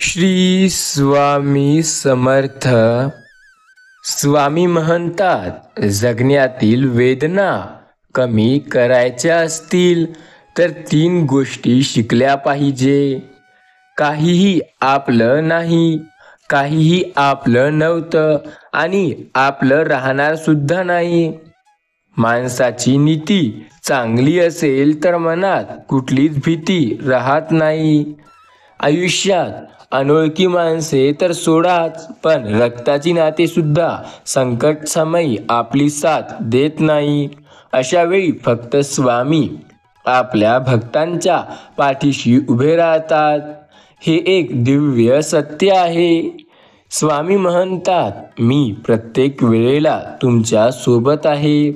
श्री स्वामी समर्थ. स्वामी म्हणतात, जगण्यातील वेदना कमी करायच्या असतील तर 3 गोष्टी शिकल्या पाहिजे. काहीही आपलं नाही, काहीही आपलं नव्हतं आणि आपलं राहणार सुद्धा नाही. माणसाची नीती चांगली असेल तर मनात कुठलीच भीती राहत नाही. आयुष्यात अनोळखी माणसे तर सोडाच, पण रक्ताची नाते सुद्धा संकट समयी आपली साथ देत नाही. अशा वेळी फक्त स्वामी आपल्या भक्तांच्या पाठीशी उभे राहतात. हे एक दिव्य सत्य आहे. स्वामी म्हणतात, मी प्रत्येक वेळेला तुमच्या सोबत आहे.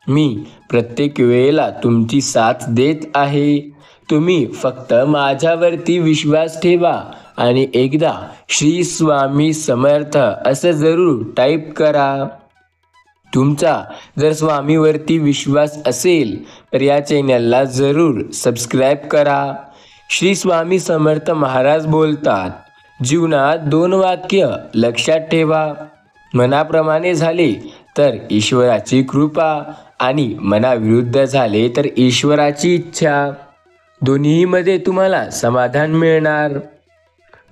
मी प्रत्येक वेळेला तुमची साथ देत आहे. तुम्ही फक्त माझ्यावरती विश्वास ठेवा आणि एकदा श्री स्वामी समर्थ असं जरूर टाईप करा. तुमचा जर स्वामीवरती विश्वास असेल तर या चॅनलला जरूर सबस्क्राईब करा. श्री स्वामी समर्थ महाराज बोलतात, जीवनात 2 वाक्य लक्षात ठेवा. मनाप्रमाणे झाले तर ईश्वराची कृपा आणि मनाविरुद्ध झाले तर ईश्वराची इच्छा. दोन्हीमध्ये तुम्हाला समाधान मिळणार.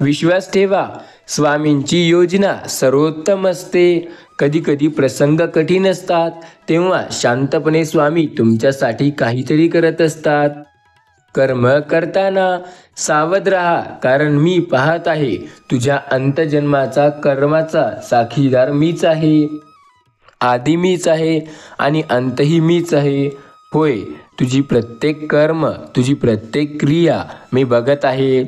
विश्वास ठेवा, स्वामींची योजना सर्वोत्तम असते. कधी कधी प्रसंग कठीण असतात, तेव्हा शांतपणे स्वामी तुमच्यासाठी काहीतरी करत असतात. कर्म करताना सावध राहा, कारण मी पाहत आहे. तुझ्या अंतजन्माचा कर्माचा साक्षीदार मीच आहे. आधी मीच आहे आणि अंतही मीच आहे. होय, तुझी प्रत्येक कर्म, तुझी प्रत्येक क्रिया मी बघत आहे.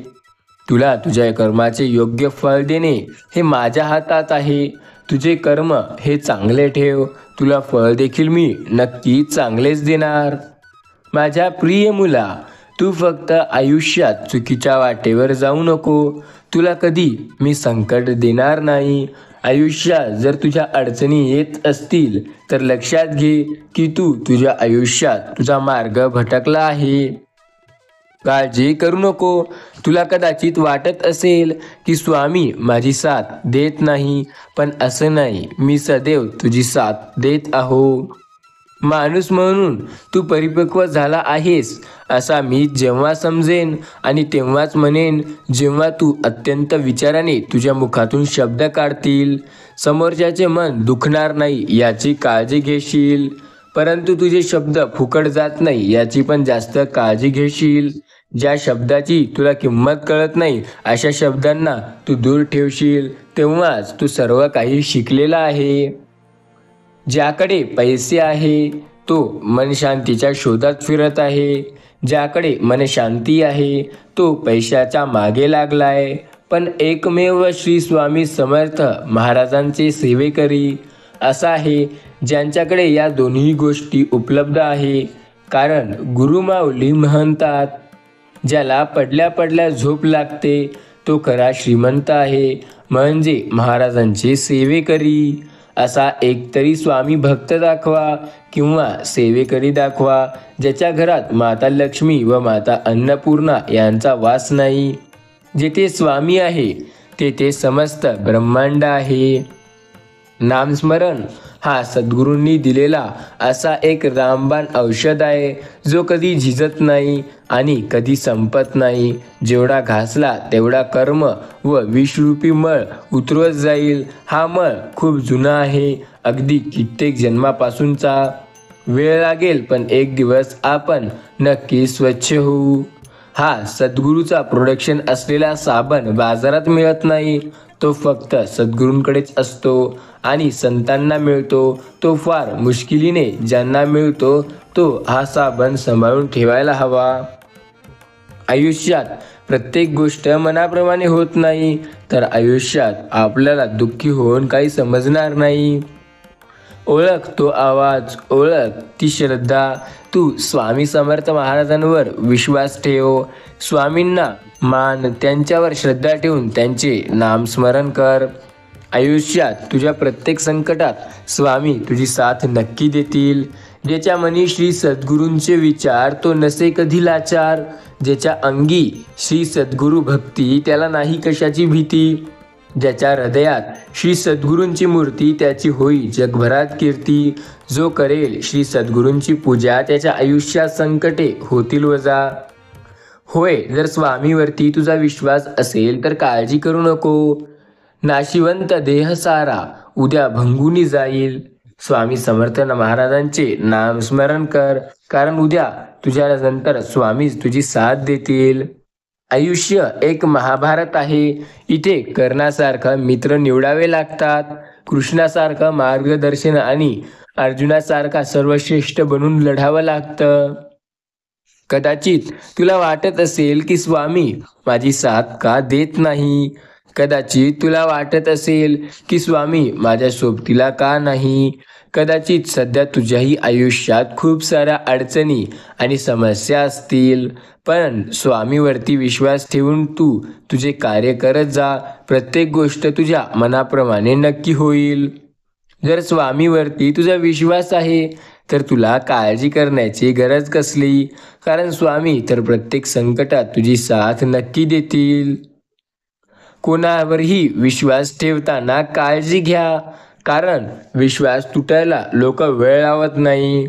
तुला तुझ्या कर्माचे योग्य फळ देणे हे माझ्या हातात आहे. तुझे कर्म हे चांगले ठेव, तुला फळ देखील मी नक्की चांगलेच देणार. माझ्या प्रिय मुला, तू फक्त आयुष्यात चुकीच्या वाटेवर जाऊ नको. तुला कधी मी संकट देणार नाही. आयुष्यात जर तुझ्या अडचणी येत असतील तर लक्षात घे की तू तुझ्या आयुष्यात तुझा मार्ग भटकला आहे. काळजी करू नको. तुला कदाचित वाटत असेल की स्वामी माझी साथ देत नाही, पण असं नाही. मी सदैव तुझी साथ देत आहो. माणूस म्हणून तू परिपक्व झाला आहेस असा मी जेव्हा समजेन आणि तेव्हाच म्हणेन जेव्हा तू अत्यंत विचाराने तुझ्या मुखातून शब्द काढतील. समोरच्याचे मन दुखणार नाही याची काळजी घेशील, परंतु तुझे शब्द फुकट जात नाही याची पण जास्त काळजी घेशील. ज्या शब्दाची तुला किंमत कळत नाही अशा शब्दांना तू दूर ठेवशील, तेव्हाच तू सर्व काही शिकलेला आहे. ज्याकडे पैसे आहे तो मनशांतीच्या शोधात फिरत आहे. ज्याकडे मनशांती आहे तो पैशाच्या मागे लागलाय. पण एकमेव श्री स्वामी समर्थ महाराजांचे सेवेकरी असा आहे ज्यांच्याकडे या दोन्ही गोष्टी उपलब्ध आहे. कारण गुरुमाऊली म्हणतात, ज्याला पडल्या पडल्या झोप लागते तो खरा श्रीमंत आहे, म्हणजे महाराजांचे सेवेकरी. असा एकतरी स्वामी भक्त दाखवा किंवा सेवेकरी दाखवा ज्याच्या घरात माता लक्ष्मी व माता अन्नपूर्णा यांचा वास नाही. जेथे स्वामी आहे तेथे समस्त ब्रह्मांड आहे. नामस्मरण हा सद्गुरूंनी दिलेला असा एक रामबाण औषध आहे, जो कधी झिजत नाही आणि कधी संपत नाही. जेवढा घासला तेवढा कर्म व विषरूपी मळ उतरवत जाईल. हा मळ खूप जुना आहे, अगदी कित्येक जन्मापासूनचा. वेळ लागेल, पण एक दिवस आपण नक्की स्वच्छ होऊ. हा सद्गुरूचा प्रोडक्शन असलेला साबण बाजारात मिळत नाही. तो फक्त सद्गुरूंकडेच असतो आणि संतांना मिळतो. तो फार मुश्किलीने ज्यांना मिळतो तो हा साबण सांभाळून ठेवायला हवा. आयुष्यात प्रत्येक गोष्ट मनाप्रमाणे होत नाही, तर आयुष्यात आपल्याला दुःखी होऊन काही समजणार नाही. ओळख तो आवाज, ओळख ती श्रद्धा. तू स्वामी समर्थ महाराजांवर विश्वास ठेव. स्वामींना मान, त्यांच्यावर श्रद्धा ठेवून त्यांचे नामस्मरण कर. आयुष्यात तुझ्या प्रत्येक संकटात स्वामी तुझी साथ नक्की देतील. ज्याच्या मनी श्री सद्गुरूंचे विचार तो नसे कधी लाचार. ज्याच्या अंगी श्री सद्गुरू भक्ती त्याला नाही कशाची भीती. ज्याच्या हृदयात श्री सद्गुरूंची मूर्ती त्याची होई जगभरात कीर्ती. जो करेल श्री सद्गुरूंची पूजा त्याच्या आयुष्यात संकटे होतील वजा. होय, जर स्वामीवरती तुझा विश्वास असेल तर काळजी करू नको. नाशिवंत देह सारा उद्या भंगुनी जाईल. स्वामी समर्थ महाराजांचे नामस्मरण कर, कारण उद्या तुझ्या नंतर स्वामीच तुझी साथ देतील. आयुष्य एक महाभारत आहे. इथे कर्णासारखा मित्र निवडावे लागतात. कृष्णासारखं मार्गदर्शन आणि अर्जुनासारखा सर्वश्रेष्ठ बनून लढावं लागतं. कदाचित तुला वाटत असेल की स्वामी माझी साथ का देत नाही. कदाचित तुला वाटत असेल की स्वामी माझ्या सोबतीला का नाही. कदाचित सध्या तुझ्याही आयुष्यात खूप साऱ्या अडचणी आणि समस्या असतील, पण स्वामीवरती विश्वास ठेवून तू तुझे कार्य करत जा. प्रत्येक गोष्ट तुझ्या मनाप्रमाणे नक्की होईल. जर स्वामीवरती तुझा विश्वास आहे तर तुला काळजी करण्याची गरज कसली, कारण स्वामी तर प्रत्येक संकटात तुझी साथ नक्की देतील. कोणावरही विश्वास ठेवताना काळजी घ्या, कारण विश्वास तुटायला लोक वेळ लावत नाही.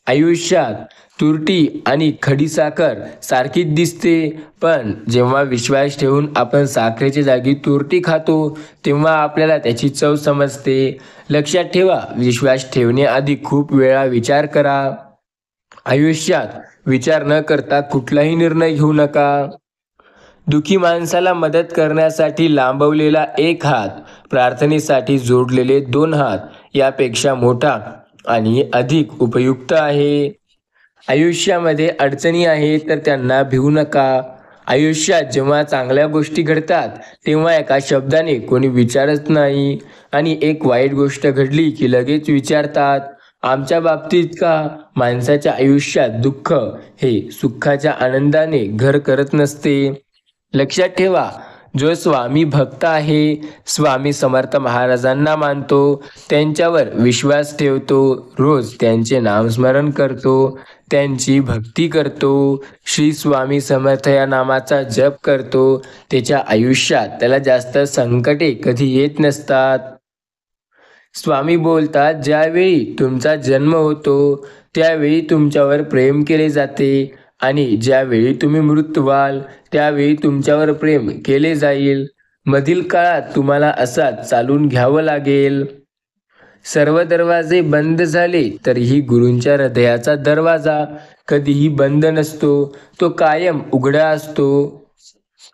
आयुष्यात तुरटी आणि खडीसाखर सारखीच दिसते, पण जेव्हा विश्वास ठेवून आपण साखरेच्या जागी तुरटी खातो तेव्हा आपल्याला त्याची चव समजते. लक्षात ठेवा, विश्वास ठेवण्याआधी खूप वेळा विचार करा. आयुष्यात विचार न करता कुठलाही निर्णय घेऊ नका. दुखी माणसाला मदत करण्यासाठी लांबवलेला एक हात, प्रार्थनेसाठी जोडलेले 2 हात यापेक्षा मोठा आणि अधिक उपयुक्त आहे. आयुष्यामध्ये अडचणी आहेत तर त्यांना भिवू नका. आयुष्यात जेव्हा चांगल्या गोष्टी घडतात तेव्हा एका शब्दाने कोणी विचारत नाही, आणि एक वाईट गोष्ट घडली की लगेच विचारतात. आमच्या बाबतीत का? माणसाच्या आयुष्यात दुःख हे सुखाच्या आनंदाने घर करत नसते. लक्षात ठेवा, जो स्वामी भक्त आहे, स्वामी समर्थ महाराजांना मानतो, त्यांच्यावर विश्वास ठेवतो, रोज त्यांचे नामस्मरण करतो, त्यांची भक्ती करतो, श्री स्वामी समर्थ या नामाचा जप करतो, त्याच्या आयुष्यात त्याला जास्त संकटे कधी येत नसतात. स्वामी बोलतात, ज्यावेळी तुमचा जन्म होतो त्यावेळी तुमच्यावर प्रेम केले जाते, आणि ज्यावेळी तुम्ही मृत व्हाल त्यावेळी तुमच्यावर प्रेम केले जाईल. मधील काळात तुम्हाला असाच चालून घ्यावं लागेल. सर्व दरवाजे बंद झाले तरीही गुरूंच्या हृदयाचा दरवाजा कधीही बंद नसतो, तो कायम उघडा असतो.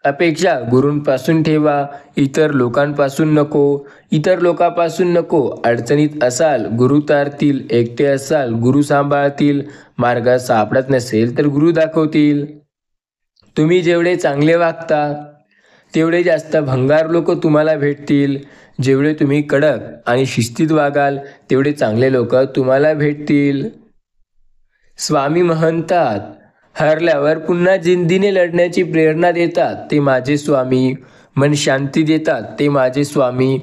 अपेक्षा गुरूंपासून ठेवा, इतर लोकांपासून नको. इतर लोकांपासून नको. अडचणीत असाल गुरु तारतील, एकटे असाल गुरु सांभाळतील, मार्ग सापडत नसेल तर गुरु दाखवतील. तुम्ही जेवढे चांगले वागता तेवढे जास्त भंगार लोक तुम्हाला भेटतील. जेवढे तुम्ही कडक आणि शिस्तीत वागाल तेवढे चांगले लोक तुम्हाला भेटतील. स्वामी म्हणतात, हरल्यावर पुन्हा जिंदीने लढण्याची प्रेरणा देतात ते माझे स्वामी. मन शांती देतात ते माझे स्वामी.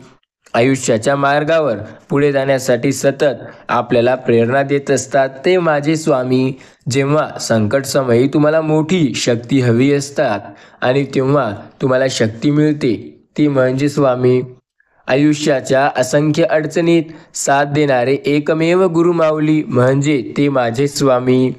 आयुष्याच्या मार्गावर पुढे जाण्यासाठी सतत आपल्याला प्रेरणा देत असतात ते माझे स्वामी. जेव्हा संकट समयी तुम्हाला मोठी शक्ती हवी असतात आणि तेव्हा तुम्हाला शक्ती मिळते ती म्हणजे स्वामी. आयुष्याच्या असंख्य अडचणीत साथ देणारे एकमेव गुरुमाऊली म्हणजे ते माझे स्वामी.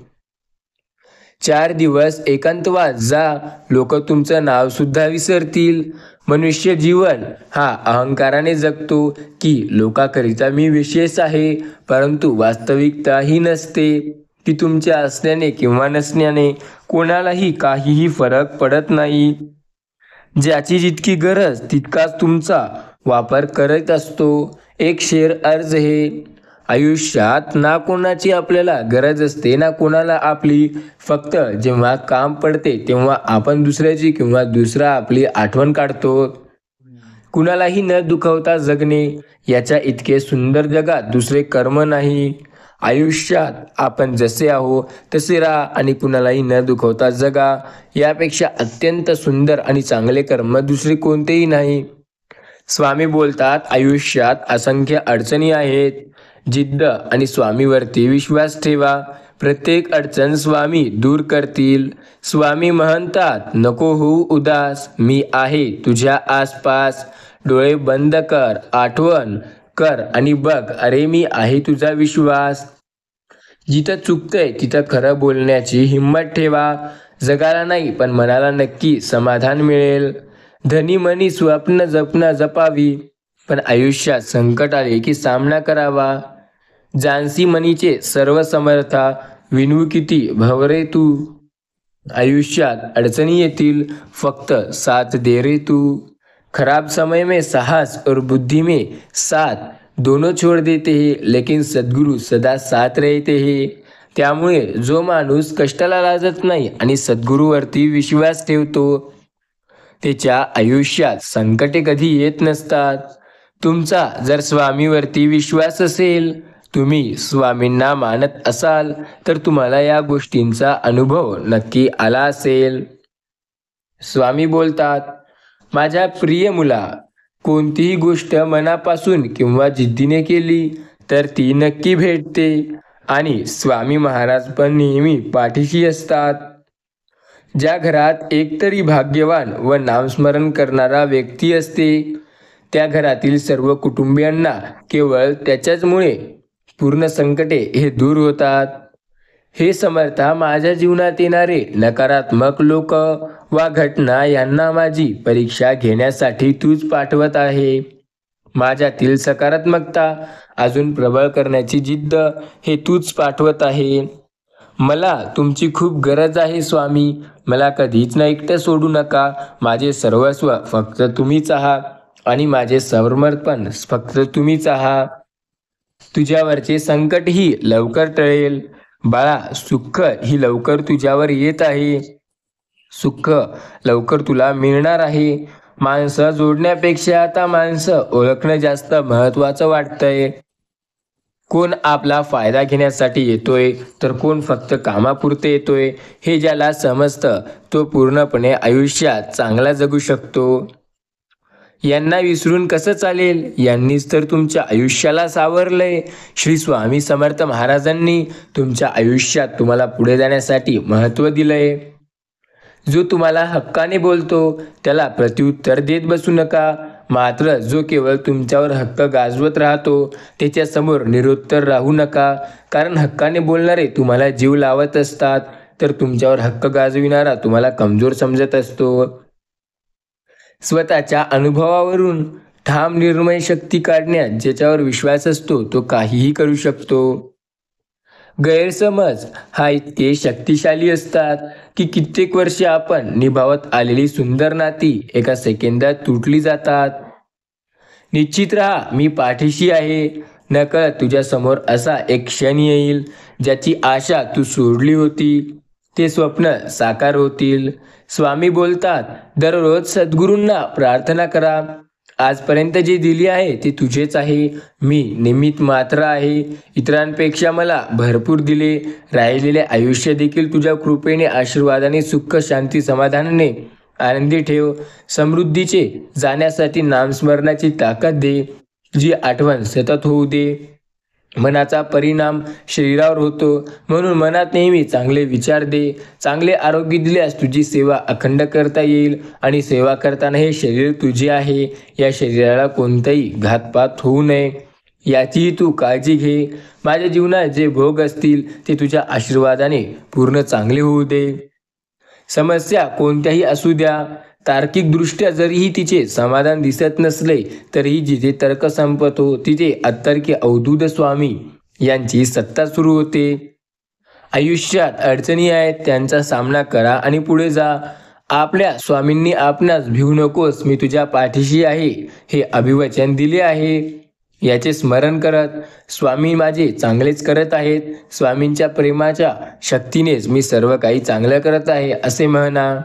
4 दिवस एकांतवास जा, लोक तुमचं नाव सुद्धा विसरतील. मनुष्य जीवन हा अहंकाराने जगतो की लोकांकरिता मी विशेष आहे, परंतु वास्तविकता ही नसते की तुमच्या असण्याने किंवा नसण्याने कोणालाही काहीही फरक पडत नाही. ज्याची जितकी गरज तितकाच तुमचा वापर करत असतो. एक शेर अर्ज हे, आयुष्यात ना कोणाची आपल्याला गरज असते ना कोणाला आपली. फक्त जेव्हा काम पडते तेव्हा आपण दुसऱ्याची किंवा दुसरा आपली आठवण काढतो. कुणालाही न दुखवता जगणे याच्या इतके सुंदर जगात दुसरे कर्म नाही. आयुष्यात आपण जसे आहो तसे राहा आणि कुणालाही न दुखवता जगा, यापेक्षा अत्यंत सुंदर आणि चांगले कर्म दुसरे कोणतेही नाही. स्वामी बोलतात, आयुष्यात असंख्य अडचणी आहेत. जिद्द आणि स्वामीवरती विश्वास ठेवा. प्रत्येक अडचण स्वामी दूर करतील. स्वामी म्हणतात, नको होऊ उदास, मी आहे तुझ्या आसपास. डोळे बंद कर, आठवण कर आणि बघ, अरे मी आहे तुझा विश्वास. जिथं चुकतंय तिथं खरं बोलण्याची हिंमत ठेवा. जगाला नाही पण मनाला नक्की समाधान मिळेल. धनी मनी स्वप्न जपणं जपावी, पण आयुष्यात संकट आले की सामना करावा. जानसी मनीचे सर्व समर्था, विनू किती भवरे तू. आयुष्यात अडचणी येतील, फक्त साथ दे रे तू. खराब समय में साहस और बुद्धि में साथ दोनों छोड़ देते हैं, लेकिन सद्गुरु सदा साथ रहते हैं. त्यामुळे जो माणूस कष्टाला लाजत नाही आणि सद्गुरूवरती विश्वास ठेवतो, त्याच्या आयुष्यात संकटे कधी येत नसतात. तुमचा जर स्वामीवरती विश्वास असेल, तुम्ही स्वामींना मानत असाल, तर तुम्हाला या गोष्टींचा अनुभव नक्की आला असेल. स्वामी बोलतात, माझ्या प्रिय मुला, कोणतीही गोष्ट मनापासून किंवा जिद्दीने केली तर ती नक्की भेटते. आणि स्वामी महाराज पण नेहमी पाठीशी असतात. ज्या घरात एकतरी भाग्यवान व नामस्मरण करणारा व्यक्ती असते, त्या घरातील सर्व कुटुंबियांना केवळ त्याच्याचमुळे पूर्ण संकटे हे दूर होतात. हे समर्था, माझ्या जीवनात येणारे नकारात्मक लोक वा घटना यांना माझी परीक्षा घेण्यासाठी तूच पाठवत आहे. माझ्यातील सकारात्मकता अजून प्रबळ करण्याची जिद्द हे तूच पाठवत आहे. मला तुमची खूप गरज आहे स्वामी. मला कधीच न एकटं सोडू नका. माझे सर्वस्व फक्त तुम्हीच आहात आणि माझे समर्पण फक्त तुम्हीच आहात. तुझ्यावरचे संकट ही लवकर टळेल. बाळा, सुख ही लवकर तुझ्यावर येत आहे. सुख लवकर तुला मिळणार आहे. माणसं जोडण्यापेक्षा आता माणसं ओळखणं जास्त महत्त्वाचं वाटतंय. कोण आपला फायदा घेण्यासाठी येतोय तर कोण फक्त कामापुरते येतोय, हे ज्याला समजतं तो पूर्णपणे आयुष्यात चांगला जगू शकतो. यांना विसरून कसं चालेल? यांनीच तर तुमच्या आयुष्याला सावरलंय. श्री स्वामी समर्थ महाराजांनी तुमच्या आयुष्यात तुम्हाला पुढे जाण्यासाठी महत्त्व दिलंय. जो तुम्हाला हक्काने बोलतो त्याला प्रत्युत्तर देत बसू नका. मात्र जो केवळ तुमच्यावर हक्क गाजवत राहतो त्याच्यासमोर निरुत्तर राहू नका. कारण हक्काने बोलणारे तुम्हाला जीव लावत असतात, तर तुमच्यावर हक्क गाजविणारा तुम्हाला कमजोर समजत असतो. स्वतःच्या अनुभवावरून ठाम निर्णय शक्ती काढण्यात ज्याच्यावर विश्वास असतो तो काहीही करू शकतो. गैरसमज हा इतके शक्तिशाली असतात की कित्येक वर्षे आपण निभावत आलेली सुंदर नाती एका सेकंदात तुटली जातात. निश्चित राहा, मी पाठीशी आहे. नकळत तुझ्यासमोर असा एक क्षण येईल ज्याची आशा तू सोडली होती, ते स्वप्न साकार होतील. स्वामी बोलतात, दररोज सद्गुरूंना प्रार्थना करा. आजपर्यंत जे दिले आहे ते तुझेच आहे. मी निमित्त मात्र आहे. इतरांपेक्षा मला भरपूर दिले. राहिलेले आयुष्य देखील तुझ्या कृपेने, आशीर्वादाने, सुख, शांती, समाधानाने आनंदी ठेव. समृद्धीचे जाण्यासाठी नामस्मरणाची ताकद दे. जी आठवण सतत होऊ दे. मनाचा परिणाम शरीरावर होतो, म्हणून मनात नेहमी चांगले विचार दे. चांगले आरोग्य दिल्यास तुझी सेवा अखंड करता येईल आणि सेवा करताना हे शरीर तुझे आहे. या शरीराला कोणताही घातपात होऊ नये याचीही तू काळजी घे. माझ्या जीवनात जे भोग असतील ते तुझ्या आशीर्वादाने पूर्ण चांगले होऊ दे. समस्या कोणत्याही असू द्या, तार्किकदृष्ट्या जरीही तिचे समाधान दिसत नसले तरीही जिथे तर्क संपतो तिथे अतर्की अवधूत स्वामी यांची सत्ता सुरू होते. आयुष्यात अडचणी आहेत, त्यांचा सामना करा आणि पुढे जा. आपल्या स्वामींनी आपणास भिवू नकोस, मी तुझ्या पाठीशी आहे हे अभिवचन दिले आहे. याचे स्मरण करत स्वामी माझे चांगलेच करत आहेत. स्वामींच्या प्रेमाच्या शक्तीनेच मी सर्व काही चांगलं करत आहे असे म्हणा.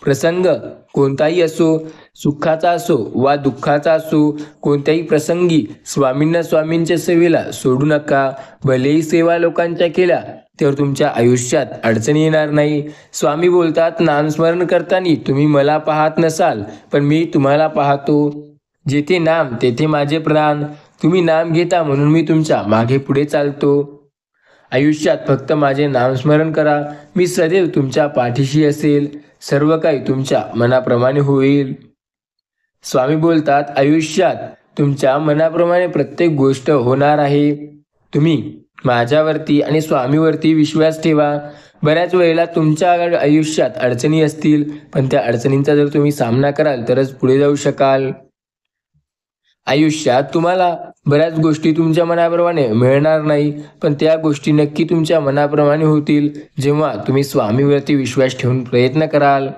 प्रसंग कोणताही असो, सुखाचा असो वा दुःखाचा असो, कोणत्याही प्रसंगी स्वामींना स्वामींच्या सेवेला सोडू नका. भलेही सेवा लोकांच्या केल्या तर तुमच्या आयुष्यात अडचणी येणार नाही. स्वामी बोलतात, नामस्मरण करताना तुम्ही मला पाहत नसाल पण मी तुम्हाला पाहतो. जेथे नाम तेथे माझे प्राण. तुम्ही नाम घेता म्हणून मी तुमच्या मागे पुढे चालतो. आयुष्यात फक्त माझे नामस्मरण करा. मी सदैव तुमच्या पाठीशी असेल. सर्व काही तुमच्या मनाप्रमाणे होईल. स्वामी बोलतात, आयुष्यात तुमच्या मनाप्रमाणे प्रत्येक गोष्ट होणार आहे. तुम्ही माझ्यावरती आणि स्वामीवरती विश्वास ठेवा. बऱ्याच वेळेला तुमच्या आयुष्यात अडचणी असतील, पण त्या अडचणींचा जर तुम्ही सामना कराल तरच पुढे जाऊ शकाल. आयुष्यात तुम्हाला बऱ्याच गोष्टी तुमच्या मनाप्रमाणे मिळणार नाही, पण त्या गोष्टी नक्की तुमच्या मनाप्रमाणे होतील जेव्हा तुम्ही स्वामीवरती विश्वास ठेवून प्रयत्न कराल.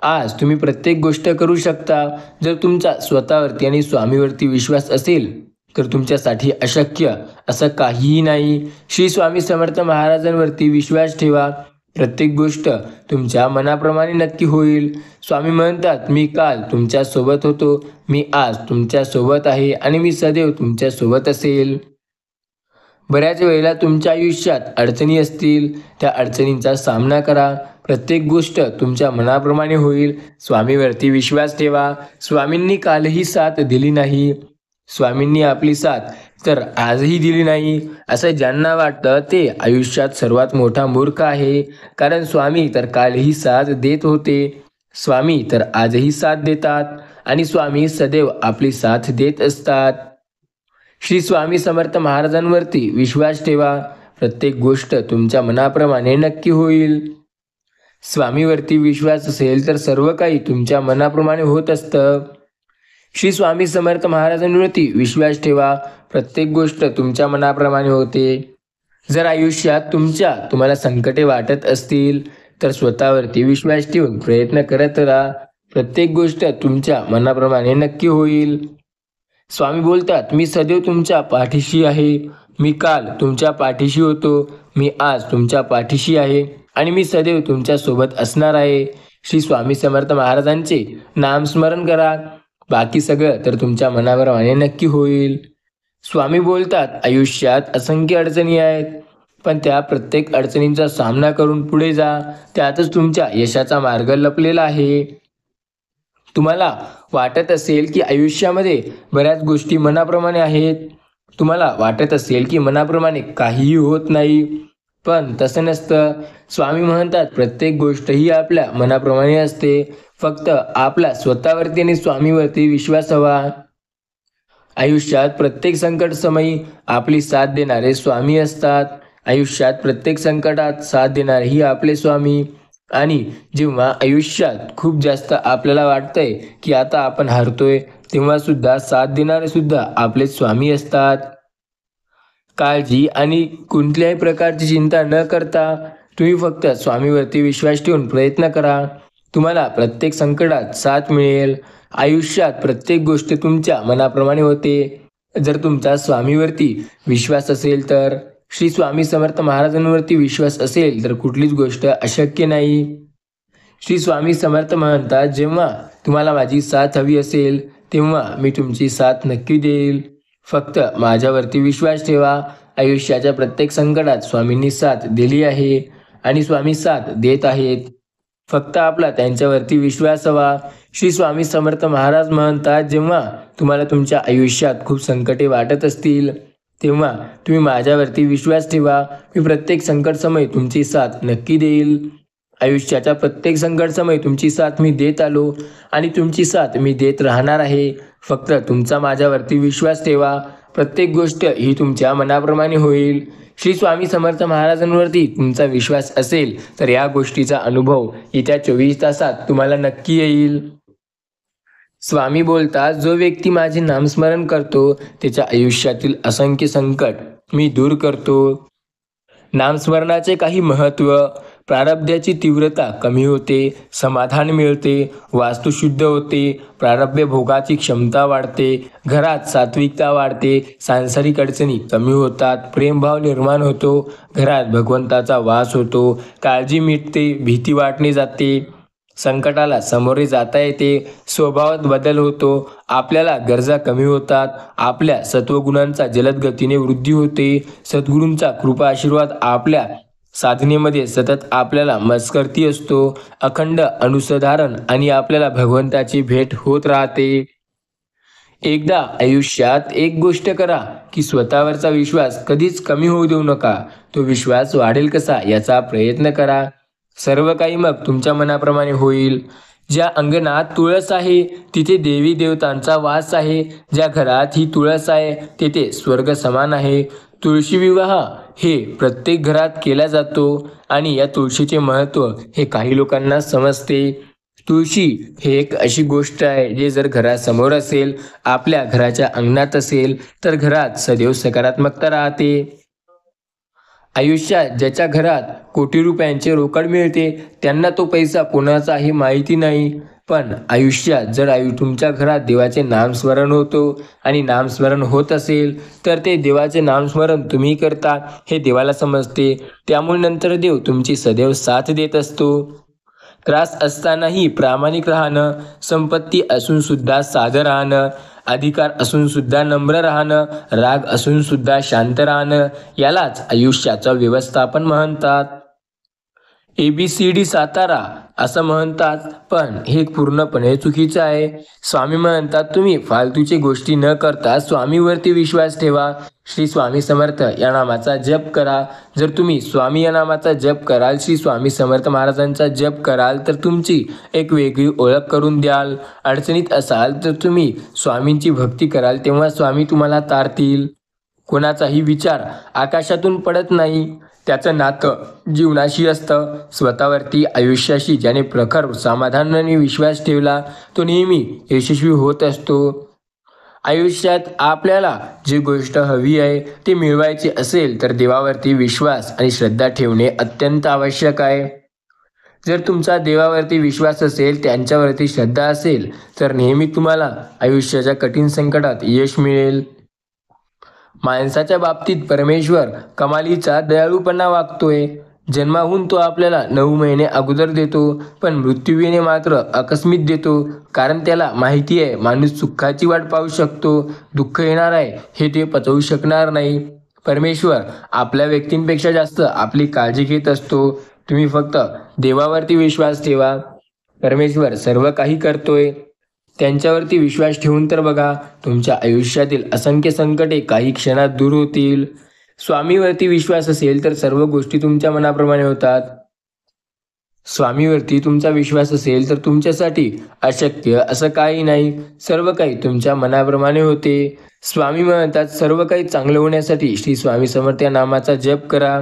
आज तुम्ही प्रत्येक गोष्ट करू शकता. जर तुमचा स्वतःवरती आणि स्वामीवरती विश्वास असेल तर तुमच्यासाठी अशक्य असं काहीही नाही. श्री स्वामी समर्थ महाराजांवरती विश्वास ठेवा. प्रत्येक गोष्ट तुमच्या मनाप्रमाणे नक्की होईल. स्वामी म्हणतात, मी काल तुमच्या सोबत होतो, मी आज तुमच्या सोबत आहे आणि मी सदैव तुमच्या सोबत असेल. बऱ्याच वेळेला तुमच्या आयुष्यात अडचणी असतील, त्या अडचणींचा सामना करा. प्रत्येक गोष्ट तुमच्या मनाप्रमाणे होईल. स्वामीवरती विश्वास ठेवा. स्वामींनी कालही साथ दिली नाही, स्वामींनी आपली साथ तर आजही दिली नाही, असं ज्यांना वाटतं ते आयुष्यात सर्वात मोठा मूर्ख आहे. कारण स्वामी तर कालही साथ देत होते, स्वामी तर आजही साथ देतात आणि स्वामी सदैव आपली साथ देत असतात. श्री स्वामी समर्थ महाराजांवरती विश्वास ठेवा. प्रत्येक गोष्ट तुमच्या मनाप्रमाणे नक्की होईल. स्वामीवरती विश्वास असेल तर सर्व काही तुमच्या मनाप्रमाणे होत असतं. श्री स्वामी समर्थ महाराजांवरती विश्वास ठेवा. प्रत्येक गोष्ट तुमच्या मनाप्रमाणे होते. जर आयुष्यात तुम्हाला संकटे वाटत असतील तर स्वतःवरती विश्वास ठेवून प्रयत्न करत राहा. प्रत्येक गोष्ट तुमच्या मनाप्रमाणे नक्की होईल. स्वामी बोलतात, मी सदैव तुमच्या पाठीशी आहे. मी काल तुमच्या पाठीशी होतो, मी आज तुमच्या पाठीशी आहे आणि मी सदैव तुमच्या सोबत असणार आहे. श्री स्वामी समर्थ महाराजांचे नामस्मरण करा. बाकी सगळं तर तुमच्या मनाप्रमाणे नक्की होईल. स्वामी बोलतात, आयुष्यात असंख्य अडचणी आहेत, पण त्या प्रत्येक अडचणींचा सामना करून पुढे जा. त्यातच तुमच्या यशाचा मार्ग लपलेला आहे. तुम्हाला वाटत असेल की आयुष्यामध्ये बऱ्याच गोष्टी मनाप्रमाणे आहेत, तुम्हाला वाटत असेल की मनाप्रमाणे काहीही होत नाही, पण तसं नसतं. स्वामी म्हणतात, प्रत्येक गोष्ट ही आपल्या मनाप्रमाणे असते. फक्त आपला स्वतःवरती आणि स्वामीवरती विश्वास हवा. आयुष्यात प्रत्येक संकट समयी आपली साथ देणारे स्वामी असतात. आयुष्यात प्रत्येक संकटात साथ देणारे ही आपले स्वामी. आणि जेव्हा आयुष्यात खूप जास्त आपल्याला वाटतंय की आता आपण हरतोय, तेव्हा सुद्धा साथ देणारे सुद्धा आपले स्वामी असतात. काळजी आणि कोणत्याही प्रकारची चिंता न करता तुम्ही फक्त स्वामीवरती विश्वास ठेवून प्रयत्न करा. तुम्हाला प्रत्येक संकटात साथ मिळेल. आयुष्यात प्रत्येक गोष्ट तुमच्या मनाप्रमाणे होते. जर तुमचा स्वामीवरती विश्वास असेल तर, श्री स्वामी समर्थ महाराजांवरती विश्वास असेल तर कुठलीच गोष्ट अशक्य नाही. श्री स्वामी समर्थ म्हणतात, जेव्हा तुम्हाला माझी साथ हवी असेल तेव्हा मी तुमची साथ नक्की देईल. फक्त माझ्यावरती विश्वास ठेवा. आयुष्याच्या प्रत्येक संकटात स्वामींनी साथ दिली आहे आणि स्वामी साथ देत आहेत. फक्त आपला त्यांच्यावरती विश्वास हवा. श्री स्वामी समर्थ महाराज म्हणतात, जेव्हा तुम्हाला तुमच्या आयुष्यात खूप संकटे वाटत असतील तेव्हा तुम्ही माझ्यावरती विश्वास ठेवा. मी प्रत्येक संकट समय तुमची साथ नक्की देईल. आयुष्याच्या प्रत्येक संकट समय तुमची साथ मी देत आलो आणि तुमची साथ मी देत राहणार आहे. फक्त तुमचा माझ्यावरती विश्वास ठेवा. प्रत्येक गोष्ट ही तुमच्या मनाप्रमाणे होईल. श्री स्वामी समर्थ महाराजांवरती तुमचा विश्वास असेल तर या गोष्टीचा अनुभव येत्या 24 तासात तुम्हाला नक्की येईल. स्वामी बोलतात, जो व्यक्ती माझे नामस्मरण करतो त्याच्या आयुष्यातील असंख्य संकट मी दूर करतो. नामस्मरणाचे काही महत्त्व: प्रारब्धाची तीव्रता कमी होते, समाधान मिळते, वास्तू शुद्ध होते, प्रारब्ध भोगाची क्षमता वाढते, घरात सात्विकता वाढते, सांसारिक अडचणी कमी होतात, प्रेमभाव निर्माण होतो, घरात भगवंताचा वास होतो, काळजी मिटते, भीती वाटणे जाते, संकटाला सामोरे जाता येते, स्वभावात बदल होतो, आपल्याला गरजा कमी होतात, आपल्या सत्वगुणांचा जलद गतीने वृद्धी होते, सद्गुरूंचा कृपा आशीर्वाद आपल्या साधनेमध्ये सतत आपल्याला मस्करती असतो, अखंड अनुसंधान आणि आपल्याला भगवंताची भेट होत राहते. एकदा आयुष्यात एक गोष्ट करा की स्वतःवरचा विश्वास कधीच कमी होऊ देऊ नका. तो विश्वास वाढेल कसा याचा प्रयत्न करा. सर्व काही मग तुमच्या मनाप्रमाणे होईल. ज्या अंगणात तुळस आहे तिथे देवी देवतांचा वास आहे. ज्या घरात ही तुळस आहे तेथे स्वर्ग समान आहे. तुळशी विवाह हे प्रत्येक घरात केला जातो आणि या तुळशीचे महत्त्व हे काही लोकांना समजते. तुळशी हे एक अशी गोष्ट आहे जे जर घरासमोर असेल, आपल्या घराच्या अंगणात असेल तर घरात सदैव सकारात्मकता राहते. आयुष्यात ज्याच्या घरात कोटी रुपयांचे रोकड मिळते त्यांना तो पैसा कोणाचा आहे माहिती नाही. पण आयुष्यात जर तुमच्या घरात देवाचे नामस्मरण होतो आणि नामस्मरण होत असेल तर ते देवाचे नामस्मरण तुम्ही करता हे देवाला समजते. त्यामुळे नंतर देव तुमची सदैव साथ देत असतो. त्रास असतानाही प्रामाणिक राहणं, संपत्ती असून सुद्धा साधं राहणं, अधिकार असून सुद्धा नम्र राहणं, राग असून सुद्धा शांत राहणं यालाच आयुष्याचं व्यवस्थापन म्हणतात. ABCD सातारा असं म्हणतात, पण हे पूर्णपणे चुकीचं आहे. स्वामी म्हणतात तुम्ही फालतूची गोष्टी न करता स्वामीवरती विश्वास ठेवा. श्री स्वामी समर्थ या नामाचा जप करा. जर तुम्ही स्वामी या नामाचा जप कराल, श्री स्वामी समर्थ महाराजांचा जप कराल तर तुमची एक वेगळी ओळख करून द्याल. अडचणीत असाल तर तुम्ही स्वामींची भक्ती कराल तेव्हा स्वामी तुम्हाला तारतील. कोणाचाही विचार आकाशातून पडत नाही, त्याचं नातं जीवनाशी असतं. स्वतःवरती, आयुष्याशी ज्याने प्रखर समाधानाने विश्वास ठेवला तो नेहमी यशस्वी होत असतो. आयुष्यात आपल्याला जी गोष्ट हवी आहे ती मिळवायची असेल तर देवावरती विश्वास आणि श्रद्धा ठेवणे अत्यंत आवश्यक आहे. जर तुमचा देवावरती विश्वास असेल, त्यांच्यावरती श्रद्धा असेल तर नेहमी तुम्हाला आयुष्याच्या कठीण संकटात यश मिळेल. माणसाच्या बाबतीत परमेश्वर कमालीचा दयाळूपणा वागतोय. जन्माहून तो आपल्याला 9 महिने अगोदर देतो, पण मृत्यू येणे मात्र आकस्मित देतो. कारण त्याला माहिती आहे माणूस सुखाची वाट पाहू शकतो, दुःख येणार आहे हे ते पचवू शकणार नाही. परमेश्वर आपल्या व्यक्तींपेक्षा जास्त आपली काळजी घेत असतो. तुम्ही फक्त देवावरती विश्वास ठेवा. परमेश्वर सर्व काही करतोय. त्यांच्यावरती विश्वास ठेवून तर बघा, तुमच्या आयुष्यातील असंख्य संकटे काही क्षणात दूर होतील. स्वामीवरती विश्वास असेल तर सर्व गोष्टी तुमच्या मनाप्रमाणे होतात. स्वामीवरती तुमचा विश्वास असेल तर तुमच्यासाठी अशक्य असं काही नाही. सर्व काही तुमच्या मनाप्रमाणे होते. स्वामी म्हणतात सर्व काही चांगलं होण्यासाठी श्री स्वामी समर्थ या नामाचा जप करा.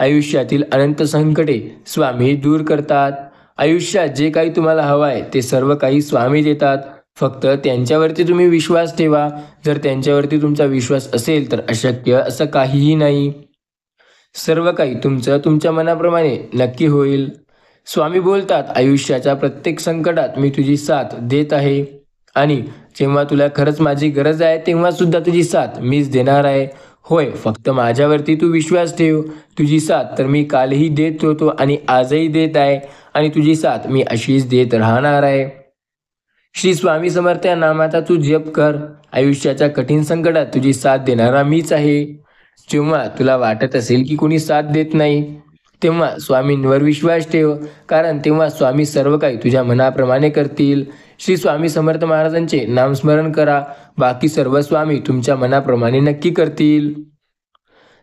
आयुष्यातील अनंत संकटे स्वामी दूर करतात. आयुष्यात जे काही तुम्हाला हवं आहे ते सर्व काही स्वामी देतात. फक्त त्यांच्यावरती तुम्ही विश्वास ठेवा. जर त्यांच्यावरती तुमचा विश्वास असेल तर अशक्य असं काहीही नाही. सर्व काही तुमचं तुमच्या मनाप्रमाणे नक्की होईल. स्वामी बोलतात आयुष्याच्या प्रत्येक संकटात मी तुझी साथ देत आहे आणि जेव्हा तुला खरंच माझी गरज आहे तेव्हा सुद्धा तुझी साथ मीच देणार आहे. होय, फक्त माझ्यावरती तू विश्वास ठेव. तुझी साथ तर मी कालही देत होतो आणि आजही देत आहे आणि तुझी साथ मी अशीच देत राहणार आहे. श्री स्वामी समर्थ या नामाचा तू जप कर. आयुष्याच्या कठीण संकटात तुझी साथ देणारा मीच आहे. जेव्हा तुला वाटत असेल की कोणी साथ देत नाही तेव्हा स्वामींवर विश्वास ठेव, कारण तेव्हा स्वामी सर्व काही तुझ्या मनाप्रमाणे करतील. श्री स्वामी समर्थ महाराजांचे नामस्मरण करा. बाकी सर्व स्वामी तुमच्या मनाप्रमाणे नक्की करतील.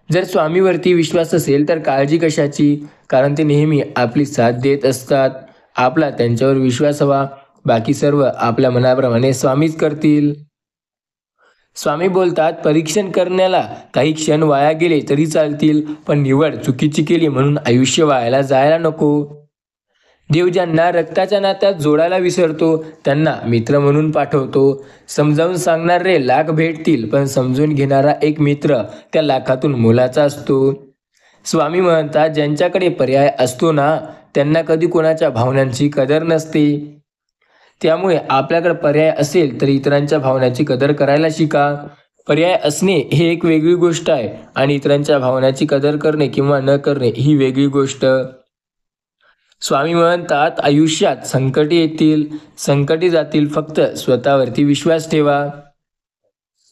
जर स्वामीवरती विश्वास असेल तर काळजी कशाची, कारण ते नेहमी आपली साथ देत असतात. आपला त्यांच्यावर विश्वास हवा. बाकी सर्व आपल्या मनाप्रमाणे स्वामीच करतील. स्वामी बोलतात परीक्षण करण्याला काही क्षण वाया गेले तरी चालतील, पण निवड चुकीची केली म्हणून आयुष्य वायाला जायला नको. देव ज्यांना रक्ताच्या नात्यात जोडायला विसरतो त्यांना मित्र म्हणून पाठवतो. समजावून सांगणारे लाख भेटतील, पण समजून घेणारा एक मित्र त्या लाखातून मोलाचा असतो. स्वामी म्हणतात ज्यांच्याकडे पर्याय असतो ना त्यांना कधी कोणाच्या भावनांची कदर नसते. त्यामुळे आपल्याकडे पर्याय असेल तर इतरांच्या भावनांची कदर करायला शिका. पर्याय असणे हे एक वेगळी गोष्ट आहे आणि इतरांच्या भावनांची कदर करणे किंवा न करणे ही वेगळी गोष्ट. स्वामी म्हणतात आयुष्यात संकटे येतील, संकटे जातील, फक्त स्वतःवरती विश्वास ठेवा.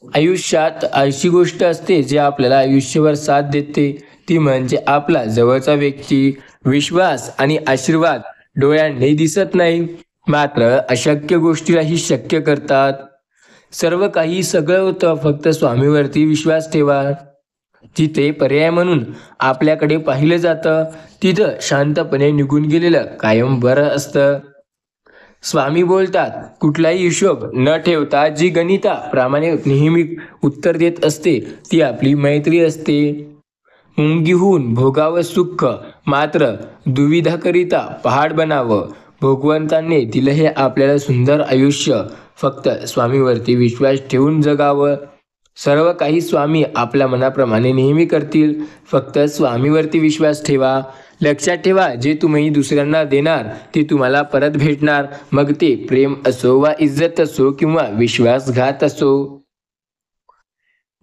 आयुष्यात अशी गोष्ट असते जे आपल्याला आयुष्यभर साथ देते, ती म्हणजे आपला जवळचा व्यक्ती. विश्वास आणि आशीर्वाद डोळ्यांनी दिसत नाही, मात्र अशक्य गोष्टीलाही शक्य करतात. सर्व काही सगळं होतं, फक्त स्वामीवरती विश्वास ठेवा. जिथे पर्याय म्हणून आपल्याकडे पाहिलं जातं, तिथं शांतपणे निघून गेलेलं कायम बरं असतं. स्वामी बोलतात, कुठलाही हिशोब न ठेवता जी गणिताप्रमाणे नेहमी उत्तर देत असते ती आपली मैत्री असते. मुंगीहून भोगावं सुख, मात्र दुविधाकरिता पहाड बनावं. भगवंतांनी दिलं हे आपल्याला सुंदर आयुष्य, फक्त स्वामीवरती विश्वास ठेवून जगावं. सर्व काही स्वामी आपल्या मनाप्रमाणे नेहमी करतील, फक्त स्वामीवरती विश्वास ठेवा. लक्षात ठेवा, जे तुम्ही दुसऱ्यांना देणार ते तुम्हाला परत भेटणार, मग ते प्रेम असो वा इज्जत असो किंवा विश्वासघात असो.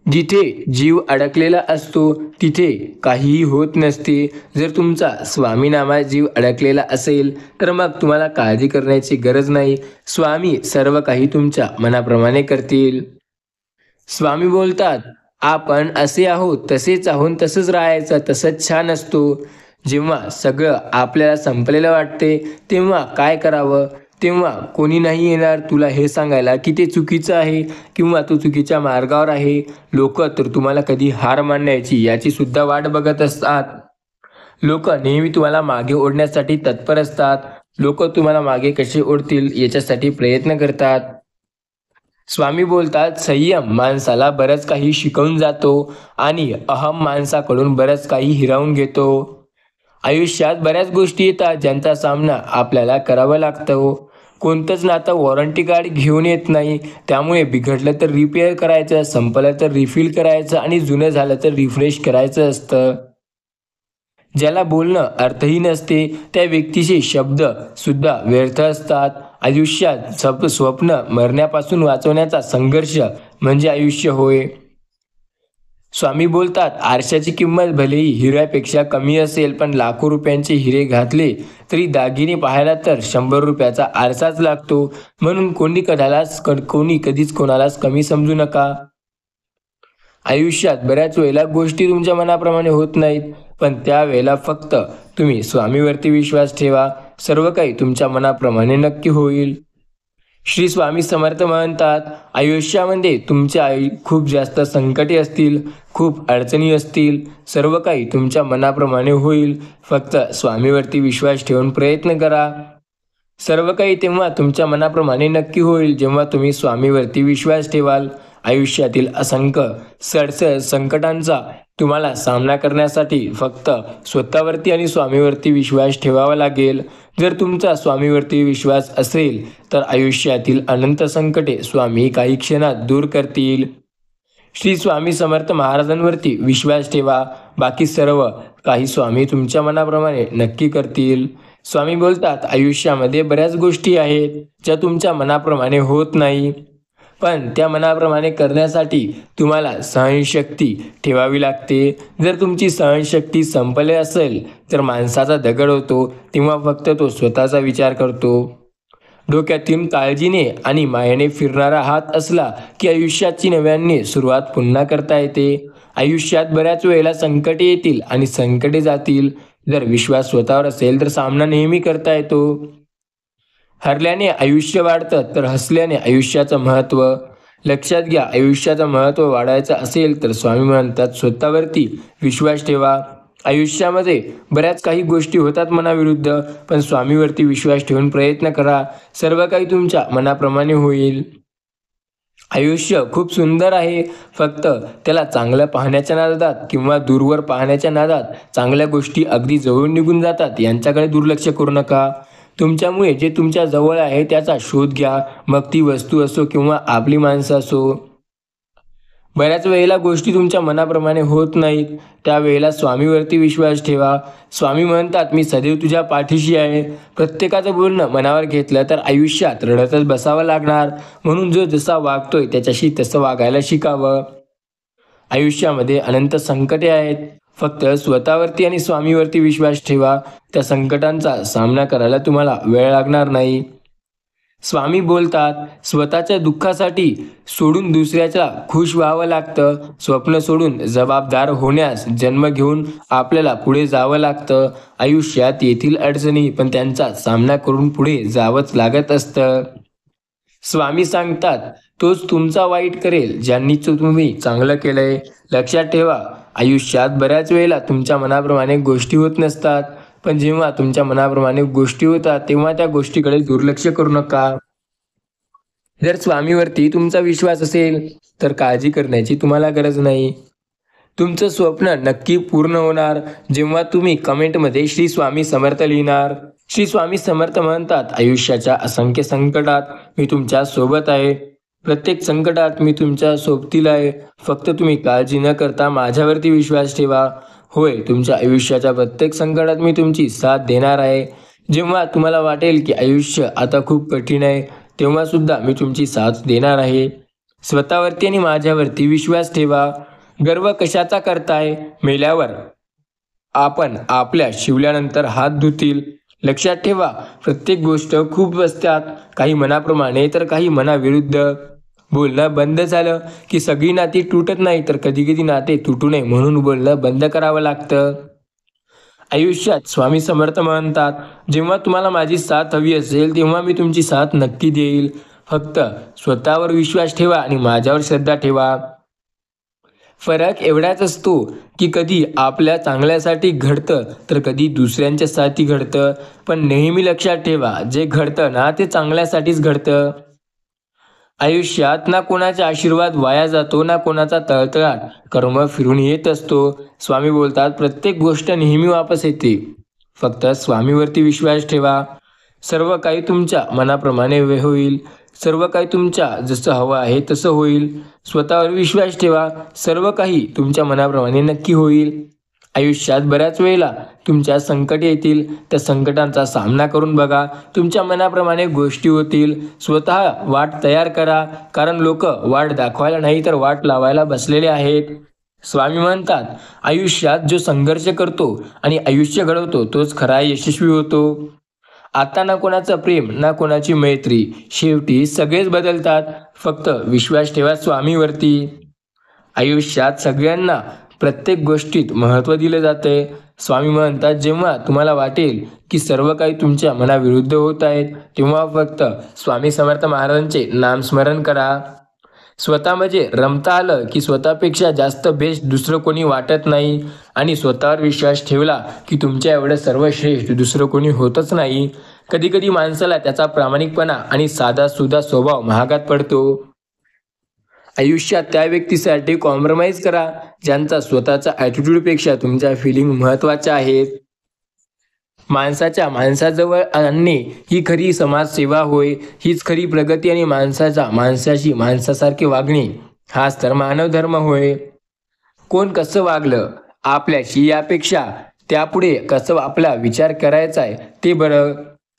जिथे जीव अडकलेला असतो तिथे काहीही होत नसते. जर तुमचा स्वामी नामात जीव अडकलेला असेल तर मग तुम्हाला काळजी करण्याची गरज नाही. स्वामी सर्व काही तुमच्या मनाप्रमाणे करतील. स्वामी बोलतात, आपण असे आहोत तसेच आहोत, तसंच राहायचं, तसंच छान असतो. जेव्हा सगळं आपल्याला संपलेलं वाटते तेव्हा काय करावं? तेव्हा कोणी नाही येणार तुला हे सांगायला की ते चुकीचं आहे किंवा तू चुकीच्या मार्गावर आहे. लोक तर तुम्हाला कधी हार मानण्याची याची सुद्धा वाट बघत असतात. लोक नेहमी तुम्हाला मागे ओढण्यासाठी तत्पर असतात. लोक तुम्हाला मागे कसे ओढतील याच्यासाठी प्रयत्न करतात. स्वामी बोलतात, संयम माणसाला बरंच काही शिकवून जातो आणि अहम माणसाकडून बरंच काही हिरावून घेतो. आयुष्यात बऱ्याच गोष्टी येतात ज्यांचा सामना आपल्याला करावा लागतो. कोणतंच नातं वॉरंटी कार्ड घेऊन येत नाही. त्यामुळे बिघडलं तर रिपेअर करायचं, संपलं तर रिफिल करायचं आणि जुनं झालं तर रिफ्रेश करायचं असतं. ज्याला बोलणं अर्थहीन असते त्या व्यक्तीचे शब्द सुद्धा व्यर्थ असतात. आयुष्यात स्वप्न मरण्यापासून वाचवण्याचा संघर्ष म्हणजे आयुष्य होय. स्वामी बोलतात, आरशाची किंमत भलेही हिऱ्यापेक्षा कमी असेल, पण लाखो रुपयांचे हिरे घातले तरी दागिने पाहायला तर 100 रुपयाचा आरसाच लागतो. म्हणून कोणी कधीच कोणालाच कमी समजू नका. आयुष्यात बऱ्याच वेळेला गोष्टी तुमच्या मनाप्रमाणे होत नाहीत, पण त्यावेळेला फक्त तुम्ही स्वामीवरती विश्वास ठेवा. सर्व काही तुमच्या मनाप्रमाणे नक्की होईल. श्री स्वामी समर्थ म्हणतात, आयुष्यामध्ये तुमच्या खूप जास्त संकटे असतील, खूप अडचणी असतील, सर्व काही तुमच्या मनाप्रमाणे होईल. फक्त स्वामीवरती विश्वास ठेवून प्रयत्न करा. सर्व काही तेव्हा तुमच्या मनाप्रमाणे नक्की होईल जेव्हा तुम्ही स्वामीवरती विश्वास ठेवाल. आयुष्यातील असंख्य सडसड संकटांचा तुम्हाला सामना करण्यासाठी फक्त स्वतःवरती आणि स्वामीवरती विश्वास ठेवावा लागेल. जर तुमचा स्वामीवरती विश्वास असेल तर आयुष्यातील अनंत संकटे स्वामी काही क्षणात दूर करतील. श्री स्वामी समर्थ महाराजांवरती विश्वास ठेवा. बाकी सर्व काही स्वामी तुमच्या मनाप्रमाणे नक्की करतील. स्वामी बोलतात, आयुष्यामध्ये बऱ्याच गोष्टी आहेत ज्या तुमच्या मनाप्रमाणे होत नाही, पण त्या मनाप्रमाणे करण्यासाठी तुम्हाला सहनशक्ती ठेवावी लागते. जर तुमची सहनशक्ती संपली असेल तर माणसाचा दगड होतो, तेव्हा फक्त तो स्वतःचा विचार करतो. डोक्यातून काळजीने आणि मायेने फिरणारा हात असला की आयुष्याची नव्याने सुरुवात पुन्हा करता येते. आयुष्यात बऱ्याच वेळेला संकटे येतील आणि संकटे जातील. जर विश्वास स्वतःवर असेल तर सामना नेहमी करता येतो. हरल्याने आयुष्य वाढतं तर हसल्याने आयुष्याचं महत्त्व. लक्षात घ्या, आयुष्याचं महत्त्व वाढायचं असेल तर स्वामी म्हणतात, स्वतःवरती विश्वास ठेवा. आयुष्यामध्ये बऱ्याच काही गोष्टी होतात मनाविरुद्ध, पण स्वामीवरती विश्वास ठेवून प्रयत्न करा. सर्व काही तुमच्या मनाप्रमाणे होईल. आयुष्य खूप सुंदर आहे, फक्त त्याला चांगलं पाहण्याच्या नादात किंवा दूरवर पाहण्याच्या नादात चांगल्या गोष्टी अगदी जवळ निघून जातात, यांच्याकडे दुर्लक्ष करू नका. तुमच्यामुळे जे तुमच्या जवळ आहे त्याचा शोध घ्या, मग ती वस्तू असो किंवा आपली माणसं असो. बऱ्याच वेळेला गोष्टी तुमच्या मनाप्रमाणे होत नाहीत, त्यावेळेला स्वामीवरती विश्वास ठेवा. स्वामी म्हणतात, मी सदैव तुझ्या पाठीशी आहे. प्रत्येकाचं बोलणं मनावर घेतलं तर आयुष्यात रडतच बसावं लागणार. म्हणून जो जसा वागतोय त्याच्याशी तसं वागायला शिकावं. आयुष्यामध्ये अनंत संकटे आहेत, फक्त स्वतःवरती आणि स्वामीवरती विश्वास ठेवा. त्या संकटांचा सामना करायला तुम्हाला वेळ लागणार नाही. स्वामी बोलतात, स्वतःच्या दुःखासाठी सोडून दुसऱ्याच्या खुश व्हावं लागतं. स्वप्न सोडून जबाबदार होण्यास जन्म घेऊन आपल्याला पुढे जावं लागतं. आयुष्यात येथील अडचणी, पण त्यांचा सामना करून पुढे जावंच लागत असतं. स्वामी सांगतात, तोच तुमचा वाईट करेल ज्यांनी तुम्ही चांगलं केलंय. लक्षात ठेवा, आयुष्यात बऱ्याच वेळेला तुमच्या मनाप्रमाणे गोष्टी होत नसतात, पण जेव्हा तुमच्या मनाप्रमाणे गोष्टी होतात तेव्हा त्या गोष्टीकडे दुर्लक्ष करू नका. जर स्वामीवरती तुमचा विश्वास असेल तर काळजी करण्याची तुम्हाला गरज नाही. तुमचं स्वप्न नक्की पूर्ण होणार जेव्हा तुम्ही कमेंटमध्ये श्री स्वामी समर्थ लिहिणार. श्री स्वामी समर्थ म्हणतात, आयुष्याच्या असंख्य संकटात मी तुमच्या सोबत आहे. प्रत्येक संकटात मी तुमच्या सोबतीला आहे. फक्त तुम्ही काळजी न करता माझ्यावरती विश्वास ठेवा. होय, तुमच्या आयुष्याच्या प्रत्येक संकटात मी तुमची साथ देणार आहे. जेव्हा तुम्हाला वाटेल की आयुष्य आता खूप कठीण आहे, तेव्हा सुद्धा मी तुमची साथ देणार आहे. स्वतःवरती आणि माझ्यावरती विश्वास ठेवा. गर्व कशाचा करताय? मेल्यावर आपण आपल्या शिवल्यानंतर हात धुतील. लक्षात ठेवा, प्रत्येक गोष्ट खूप असतात, काही मनाप्रमाणे तर काही मनाविरुद्ध. बोलणं बंद झालं की सगळी नाती तुटत नाही, तर कधी कधी नाते तुटू नये म्हणून बोलणं बंद करावं लागतं. आयुष्यात स्वामी समर्थ म्हणतात, जेव्हा तुम्हाला माझी साथ हवी असेल तेव्हा मी तुमची साथ नक्की देईल. फक्त स्वतःवर विश्वास ठेवा आणि माझ्यावर श्रद्धा ठेवा. फरक एवढाच असतो की कधी आपल्या चांगल्यासाठी घडतं तर कधी दुसऱ्यांच्यासाठी घडतं. पण नेहमी लक्षात ठेवा, जे घडतं ना ते चांगल्यासाठीच घडतं. आयुष्यात ना कोणाचा आशीर्वाद वाया जातो ना कोणाचा तळतळाट. कर्म फिरून येत असतो. स्वामी बोलतात, प्रत्येक गोष्ट नेहमी वापस येते. फक्त स्वामीवरती विश्वास ठेवा. सर्व काही तुमच्या मनाप्रमाणे होईल. सर्व काही तुमच्या जसं हवं आहे तसं होईल. स्वतःवर विश्वास ठेवा. सर्व काही तुमच्या मनाप्रमाणे नक्की होईल. आयुष्यात बऱ्याच वेळेला तुमच्या संकट येतील. त्या संकटांचा सामना करून बघा. तुमच्या मनाप्रमाणे गोष्टी होतील. स्वतः वाट तयार करा, कारण लोक वाट दाखवायला नाही तर वाट लावायला बसलेले आहेत. स्वामी म्हणतात, आयुष्यात जो संघर्ष करतो आणि आयुष्य घडवतो तोच खरा यशस्वी होतो. आता ना कोणाचं प्रेम ना कोणाची मैत्री, शेवटी सगळेच बदलतात. फक्त विश्वास ठेवा स्वामीवरती. आयुष्यात सगळ्यांना प्रत्येक गोष्टीत महत्त्व दिले जाते. स्वामी म्हणतात, जेव्हा तुम्हाला वाटेल की सर्व काही तुमच्या मनाविरुद्ध होत आहेत तेव्हा फक्त स्वामी समर्थ महाराजांचे नामस्मरण करा. स्वतः म्हणजे रमता आलं की स्वतःपेक्षा जास्त बेस्ट दुसरं कोणी वाटत नाही. आणि स्वतःवर विश्वास ठेवला की तुमच्या एवढं सर्वश्रेष्ठ दुसरं कोणी होतच नाही. कधी कधी माणसाला त्याचा प्रामाणिकपणा आणि साधा सुधा स्वभाव महागात पडतो. आयुष्यात त्या व्यक्तीसाठी कॉम्प्रोमाइज करा ज्यांचा स्वतःचा ॲटिट्यूडपेक्षा तुमच्या फिलिंग महत्त्वाच्या आहेत. माणसाजवळ आणणे ही खरी समाजसेवा होय. हीच खरी प्रगती आणि माणसाशी माणसासारखे वागणे हाच तर मानवधर्म होय. कोण कसं वागलं आपल्याशी यापेक्षा त्यापुढे कसं आपला विचार करायचा आहे ते बरं.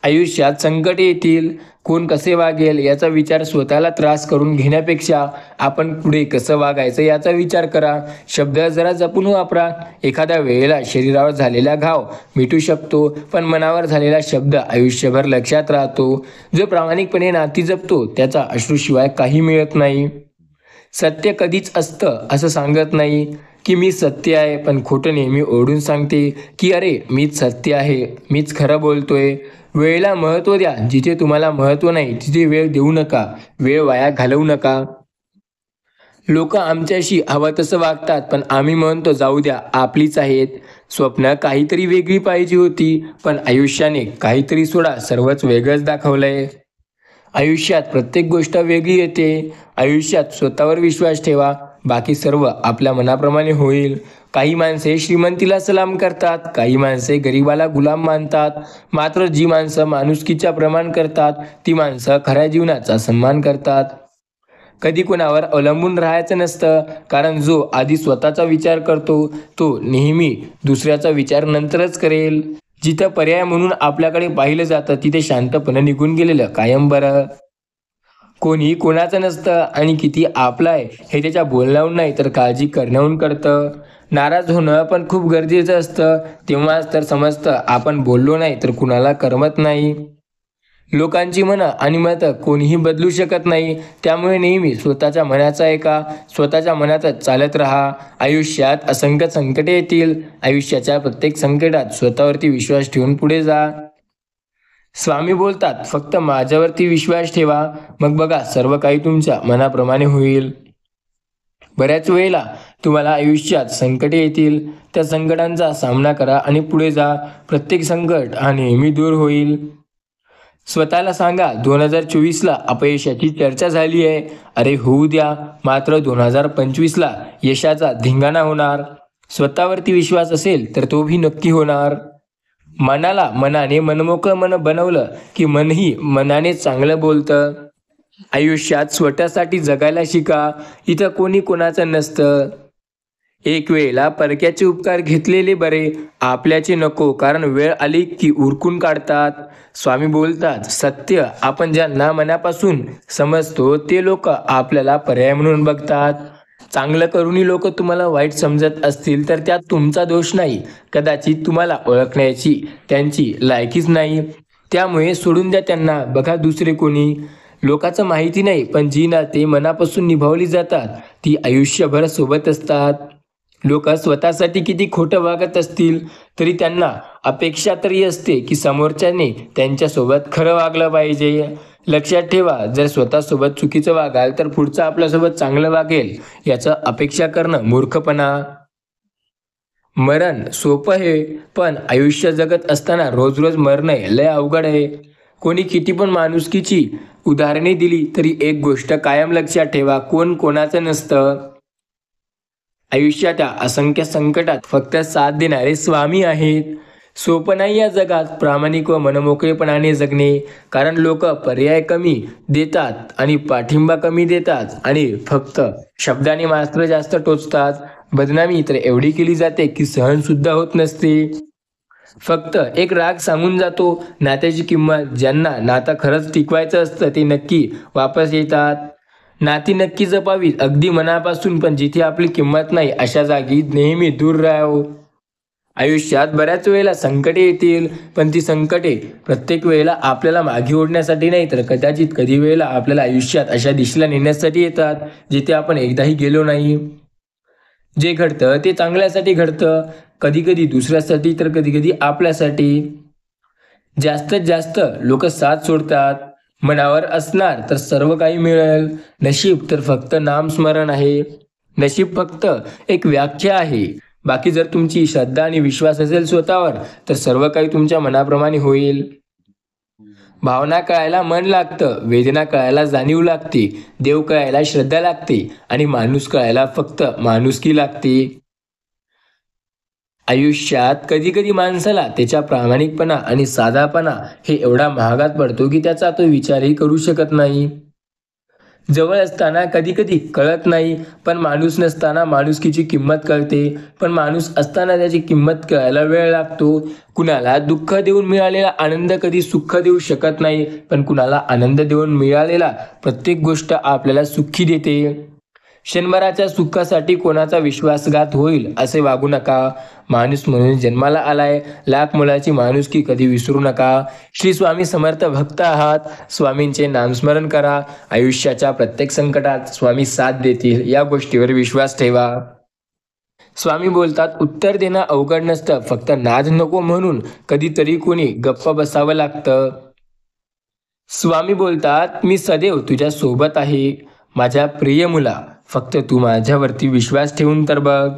आयुष्यात संकट येतील, कोण कसे वागेल याचा विचार स्वतःला त्रास करून घेण्यापेक्षा आपण पुढे कसं वागायचं याचा विचार करा. शब्द जरा जपून वापरा. एखाद्या वेळेला शरीरावर झालेला घाव मिटू शकतो, पण मनावर झालेला शब्द आयुष्यभर लक्षात राहतो. जो प्रामाणिकपणे नाती जपतो त्याचा अश्रूशिवाय काही मिळत नाही. सत्य कधीच असतं असं सांगत नाही की मी सत्य आहे, पण खोटं नेहमी ओढून सांगते की अरे मीच सत्य आहे, मीच खरं बोलतोय. वेळेला महत्त्व द्या. जिथे तुम्हाला महत्त्व नाही तिथे वेळ देऊ नका. वेळ वाया घालवू नका. लोक आमच्याशी हवं तसं वागतात, पण आम्ही म्हणतो जाऊ द्या, आपलीच आहेत. स्वप्न काहीतरी वेगळी पाहिजे होती, पण आयुष्याने काहीतरी सोडा सर्वच वेगळंच दाखवलंय. आयुष्यात प्रत्येक गोष्ट वेगळी येते. आयुष्यात स्वतःवर विश्वास ठेवा. बाकी सर्व आपल्या मनाप्रमाणे होईल. काही माणसे श्रीमंतीला सलाम करतात, काही माणसे गरिबाला गुलाम मानतात. मात्र जी माणसं माणुसकीचा प्रमाण करतात ती माणसं खऱ्या जीवनाचा सन्मान करतात. कधी कोणावर अवलंबून राहायचं नसतं, कारण जो आधी स्वतःचा विचार करतो तो नेहमी दुसऱ्याचा विचार नंतरच करेल. जिथं पर्याय म्हणून आपल्याकडे पाहिलं जातं तिथे शांतपणे निघून गेलेलं कायम बरं. कोणी कोणाचं नसतं आणि किती आपलं आहे हे त्याच्या बोलण्याहून नाही तर काळजी करण्याहून कळतं. नाराज होणं पण खूप गरजेचं असतं. तेव्हाच तर समजतं आपण बोललो नाही तर कुणाला करमत नाही. लोकांची मनं आणि मतं कोणीही बदलू शकत नाही. त्यामुळे नेहमी स्वतःच्या मनाचा ऐका. स्वतःच्या मनातच चालत राहा. आयुष्यात असंख्य संकटे येतील. आयुष्याच्या प्रत्येक संकटात स्वतःवरती विश्वास ठेवून पुढे जा. स्वामी बोलतात, फक्त माझ्यावरती विश्वास ठेवा, मग बघा सर्व काही तुमच्या मनाप्रमाणे होईल. बऱ्याच वेळेला तुम्हाला आयुष्यात संकटे येतील, त्या संकटांचा सामना करा आणि पुढे जा. प्रत्येक संकट हा नेहमी दूर होईल. स्वतःला सांगा, 2024ला अपयशाची चर्चा झाली आहे, अरे होऊ द्या, मात्र 2025ला यशाचा धिंगाणा होणार. स्वतःवरती विश्वास असेल तर तोही नक्की होणार. मनाला मनाने मनमोकळं मन बनवलं की मनही मनाने चांगलं बोलतं. आयुष्यात स्वतःसाठी जगायला शिका, इथं कोणी कोणाचं नसतं. एक वेळेला परक्याचे उपकार घेतलेले बरे, आपल्याचे नको, कारण वेळ आली की उरकून काढतात. स्वामी बोलतात, सत्य आपण ज्यांना मनापासून समजतो ते लोक आपल्याला पर्याय म्हणून बघतात. चांगलं करूनही लोक तुम्हाला वाईट समजत असतील तर त्यात तुमचा दोष नाही, कदाचित तुम्हाला ओळखण्याची त्यांची लायकीच नाही. त्यामुळे सोडून द्या त्यांना, बघा दुसरे कोणी. लोकांचं माहिती नाही, पण जी नाते मनापासून निभावली जातात ती आयुष्यभर सोबत असतात. लोक स्वतःसाठी किती खोटं वागत असतील तरी त्यांना अपेक्षा तरी असते की समोरच्याने त्यांच्यासोबत खरं वागलं पाहिजे. लक्षात ठेवा, जर स्वतःसोबत चुकीचं वागाल तर पुढचं आपल्यासोबत चांगलं वागेल याचं अपेक्षा करणं मूर्खपणा. मरण सोपं आहे, पण आयुष्य जगत असताना रोज रोज मरणं लय अवघड आहे. कोणी किती पण माणुसकीची उदाहरणे दिली तरी एक गोष्ट कायम लक्षात ठेवा, कोण कोणाचं नसतं. आयुष्याच्या असंख्य संकटात फक्त साथ देणारे स्वामी आहेत. सोपं नाही या जगात प्रामाणिक व मनमोकळेपणाने जगणे, कारण लोक पर्याय कमी देतात आणि पाठिंबा कमी देतात आणि फक्त शब्दाने मात्र जास्त टोचतात. बदनामी तर एवढी केली जाते की सहन सुद्धा होत नसते. फक्त एक राग सांगून जातो, नात्याची किंमत. ज्यांना नातं खरंच टिकवायचं असतं ते नक्की वापस येतात. नाती नक्की जपावीत अगदी मनापासून, पण जिथे आपली किंमत नाही अशा जागी नेहमी दूर राहावं. आयुष्यात बऱ्याच वेळेला संकटे येतील, पण ती संकटे प्रत्येक वेळेला आपल्याला मागे ओढण्यासाठी नाही, तर कदाचित कधी वेळेला आपल्याला आयुष्यात अशा दिशेला नेण्यासाठी येतात जिथे आपण एकदाही गेलो नाही. जे घडतं ते चांगल्यासाठी घडतं, कधी कधी दुसऱ्यासाठी तर कधी कधी आपल्यासाठी. जास्तीत जास्त लोक साथ सोडतात. मनावर असणार तर सर्व काही मिळेल, नशीब तर फक्त नामस्मरण आहे. नशीब फक्त एक व्याख्या आहे. बाकी जर तुमची श्रद्धा आणि विश्वास असेल स्वतःवर तर सर्व काही तुमच्या मनाप्रमाणे होईल. भावना कळायला मन लागतं, वेदना कळायला जाणीव लागते, देव कळायला श्रद्धा लागते आणि माणूस कळायला फक्त माणुसकी लागते. आयुष्यात कधी कधी माणसाला त्याच्या प्रामाणिकपणा आणि साधापणा हे एवढा महागात पडतो की त्याचा तो विचारही करू शकत नाही. जवळ असताना कधी कधी कळत नाही, पण माणूस नसताना माणुसकीची किंमत कळते, पण माणूस असताना त्याची किंमत कळायला वेळ लागतो. कुणाला दुःख देऊन मिळालेला आनंद कधी सुख देऊ शकत नाही, पण कुणाला आनंद देऊन मिळालेला प्रत्येक गोष्ट आपल्याला सुखी देते. क्षणभराच्या सुखासाठी कोणाचा विश्वासघात होईल असे वागू नका. माणूस म्हणून जन्माला आलाय, लाख मुलाची माणुसकी कधी विसरू नका. श्री स्वामी समर्थ भक्त आहात, स्वामींचे नामस्मरण करा. आयुष्याच्या प्रत्येक संकटात स्वामी साथ देतील, या गोष्टीवर विश्वास ठेवा. स्वामी बोलतात, उत्तर देणं अवघड नसतं, फक्त नाद नको म्हणून कधीतरी कोणी गप्प बसावं लागतं. स्वामी बोलतात, मी सदैव तुझ्या सोबत आहे माझ्या प्रिय मुला, फक्त तू माझ्यावरती विश्वास ठेवून तर बघ.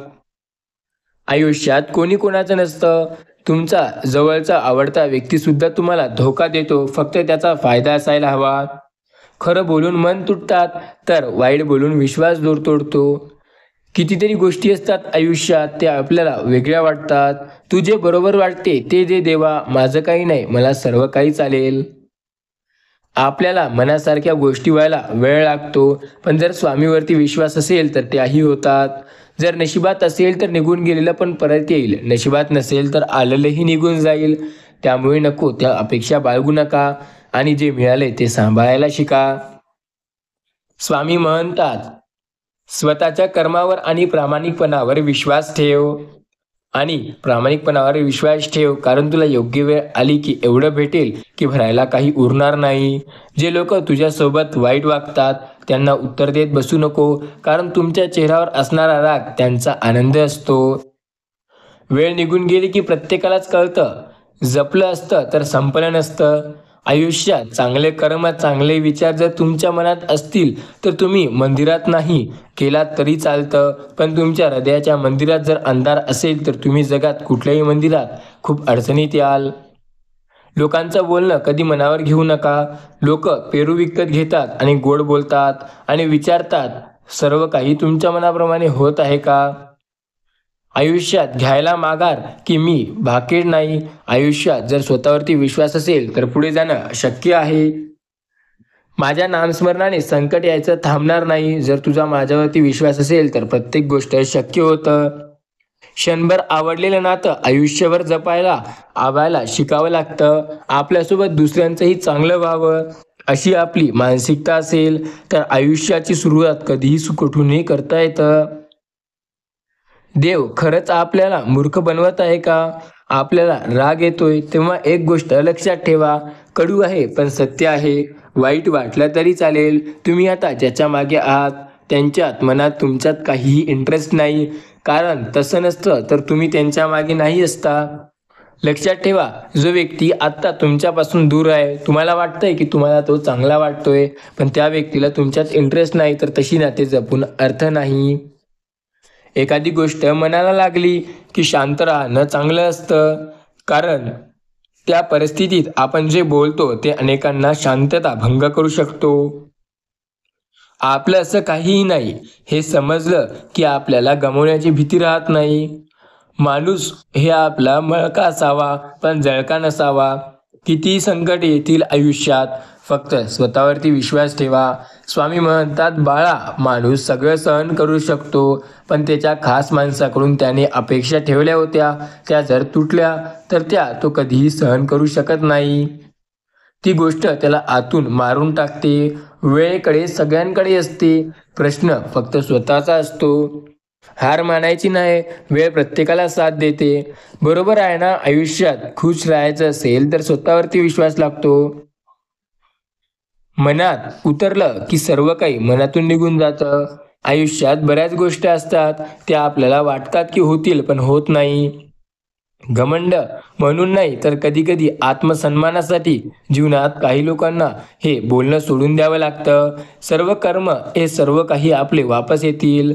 आयुष्यात कोणी कोणाचं नसतं. तुमचा जवळचा आवडता व्यक्ती सुद्धा तुम्हाला धोका देतो, फक्त त्याचा फायदा असायला हवा. खरं बोलून मन तुटतात तर वाईट बोलून विश्वास दूर तोडतो. कितीतरी गोष्टी असतात आयुष्यात, त्या आपल्याला वेगळ्या वाटतात. तुझे बरोबर वाटते ते दे देवा, माझं काही नाही, मला सर्व काही चालेल. आपल्याला मनासारख्या गोष्टी व्हायला वेळ लागतो, पण जर स्वामीवरती विश्वास असेल तर त्याही होतात. जर नशिबात असेल तर निघून गेलेलं पण परत येईल, नशिबात नसेल तर आलेलंही निघून जाईल. त्यामुळे नको त्या अपेक्षा बाळगू नका आणि जे मिळाले ते सांभाळायला शिका. स्वामी म्हणतात, स्वतःच्या कर्मावर आणि प्रामाणिकपणावर विश्वास ठेव. आणि प्रामाणिकपणावर विश्वास ठेव, कारण तुला योग्य वेळ आली की एवढं भेटेल की भरायला काही उरणार नाही. जे लोक तुझ्यासोबत वाईट वागतात त्यांना उत्तर देत बसू नको, कारण तुमच्या चेहऱ्यावर असणारा राग त्यांचा आनंद असतो. वेळ निघून गेली की प्रत्येकालाच कळतं, जपलं असतं तर संपलं नसतं. आयुष्यात चांगले कर्म, चांगले विचार जर तुमच्या मनात असतील तर तुम्ही मंदिरात नाही गेलात तरी चालतं, पण तुमच्या हृदयाच्या मंदिरात जर अंधार असेल तर तुम्ही जगात कुठल्याही मंदिरात खूप अडचणीत याल. लोकांचं बोलणं कधी मनावर घेऊ नका. लोक पेरू विकत घेतात आणि गोड बोलतात आणि विचारतात, सर्व काही तुमच्या मनाप्रमाणे होत आहे का? आयुष्यात घ्यायला माघार की मी भाकीर नाही. आयुष्यात जर स्वतःवरती विश्वास असेल तर पुढे जाणं शक्य आहे. माझ्या नामस्मरणाने संकट यायचं थांबणार नाही. जर तुझा माझ्यावरती विश्वास असेल तर प्रत्येक गोष्ट शक्य होतं. क्षणभर आवडलेलं नातं आयुष्यभर जपायला आवायला शिकावं लागतं. आपल्यासोबत दुसऱ्यांचंही चांगलं व्हावं अशी आपली मानसिकता असेल तर आयुष्याची सुरुवात कधीही कुठूनही करता येतं. देव खरंच आपल्याला मूर्ख बनवत आहे का? आपल्याला राग येतोय तेव्हा एक गोष्ट लक्षात ठेवा, कडू आहे पण सत्य आहे. वाईट वाटलं तरी चालेल. तुम्ही आता ज्याच्या मागे आहात त्यांच्यात मनात तुमच्यात काहीही इंटरेस्ट नाही, कारण तसं नसतं तर तुम्ही त्यांच्या मागे नाही असता. लक्षात ठेवा, जो व्यक्ती आत्ता तुमच्यापासून दूर आहे, तुम्हाला वाटतंय की तुम्हाला तो चांगला वाटतोय, पण त्या व्यक्तीला तुमच्यात इंटरेस्ट नाही, तर तशी नाते जपून अर्थ नाही. एखादी गोष्ट मनाला लागली की शांत राहणं चांगलं असतं, कारण त्या परिस्थितीत आपण जे बोलतो ते अनेकांना शांतता भंग करू शकतो. आपलं असं काहीही नाही हे समजलं की आपल्याला गमावण्याची भीती राहत नाही. माणूस हे आपला मळका असावा पण जळका नसावा. कितीही संकट येतील आयुष्यात, फक्त स्वतःवरती विश्वास ठेवा. स्वामी म्हणतात, बाळा, माणूस सगळं सहन करू शकतो, पण त्याच्या खास माणसाकडून त्याने अपेक्षा ठेवल्या होत्या, त्या जर तुटल्या तर त्या तो कधीही सहन करू शकत नाही. ती गोष्ट त्याला आतून मारून टाकते. वेळेकडे सगळ्यांकडे असते, प्रश्न फक्त स्वतःचा असतो. हार मानायची नाही, वेळ प्रत्येकाला साथ देते. बरोबर आहे ना? आयुष्यात खुश राहायचं असेल तर स्वतःवरती विश्वास लागतो. मनात उतरलं की सर्व काही मनातून निघून जातं. आयुष्यात बऱ्याच गोष्टी असतात, त्या आपल्याला वाटतात की होतील पण होत नाही. घमंड म्हणून नाही तर कधी कधी आत्मसन्मानासाठी जीवनात काही लोकांना हे बोलणं सोडून द्यावं लागतं. सर्व कर्म हे सर्व काही आपले वापस येतील.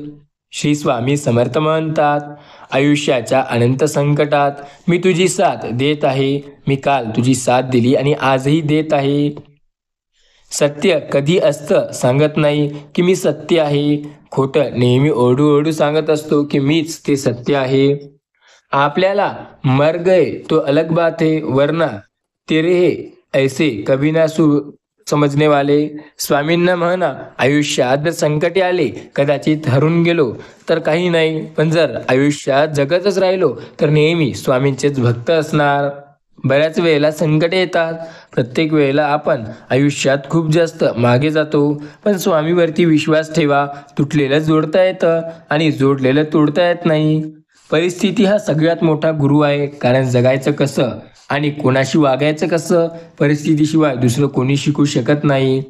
श्री स्वामी समर्थ म्हणतात, आयुष्याच्या अनंत संकटात मी तुझी साथ देत आहे. मी काल तुझी साथ दिली आणि आजही देत आहे. सत्य कधी असतं सांगत नाही की मी सत्य आहे. खोटं नेहमी ओरडू ओरडू सांगत असतो की मीच ते सत्य आहे. आपल्याला मर गए तो अलग बात है, वरना तेरे हे ऐसे कभी ना समजने वाले. स्वामींना म्हणा, आयुष्यात जर संकटे आले, कदाचित हरून गेलो तर काही नाही, पण जर आयुष्यात जगतच राहिलो तर नेहमी स्वामींचेच भक्त असणार. बऱ्याच वेळेला संकटे येतात, प्रत्येक वेळेला आपण आयुष्यात खूप जास्त मागे जातो, पण स्वामीवरती विश्वास ठेवा. तुटलेलं जोडता येतं आणि जोडलेलं तोडता येत नाही. परिस्थिती हा सगळ्यात मोठा गुरु आहे, कारण जगायचं कसं आणि कोणाशी वागायचं कसं परिस्थितीशिवाय दुसरं कोणी शिकू शकत नाही.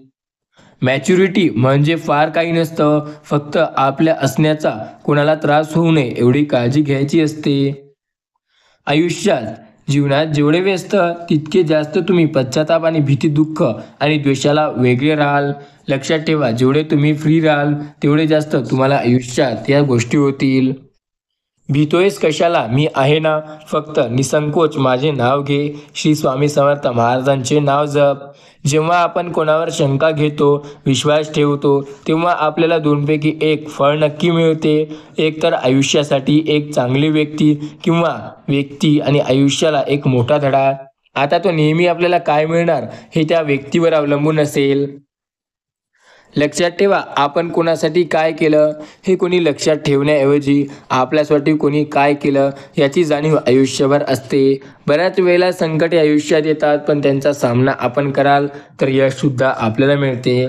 मॅच्युरिटी म्हणजे फार काही नसतं, फक्त आपल्या असण्याचा कोणाला त्रास होऊ नये एवढी काळजी घ्यायची असते. आयुष्यात जीवनात जेवढे व्यस्त तितके जास्त तुम्ही पश्चाताप आणि भीती, दुःख आणि द्वेषाला वेगळे राहाल. लक्षात ठेवा, जेवढे तुम्ही फ्री राहाल तेवढे जास्त तुम्हाला आयुष्यात या गोष्टी होतील. भीतोयस कशाला, मी आहे ना. फक्त निसंकोच माझे नाव घे. श्री स्वामी समर्थ महाराजांचे नाव जप. जेव्हा आपण कोणावर शंका घेतो, विश्वास ठेवतो, तेव्हा आपल्याला दोनपैकी एक फळ नक्की मिळते. एक तर आयुष्यासाठी एक चांगली व्यक्ती किंवा व्यक्ती आणि आयुष्याला एक मोठा धडा. आता तो नेहमी आपल्याला काय मिळणार हे त्या व्यक्तीवर अवलंबून असेल. लक्षात ठेवा, आपण कोणासाठी काय केलं हे कोणी लक्षात ठेवण्याऐवजी आपल्यासाठी कोणी काय केलं याची जाणीव आयुष्यभर असते. बऱ्याच वेळेला संकटे आयुष्यात येतात, पण त्यांचा सामना आपण कराल तर यशसुद्धा आपल्याला मिळते.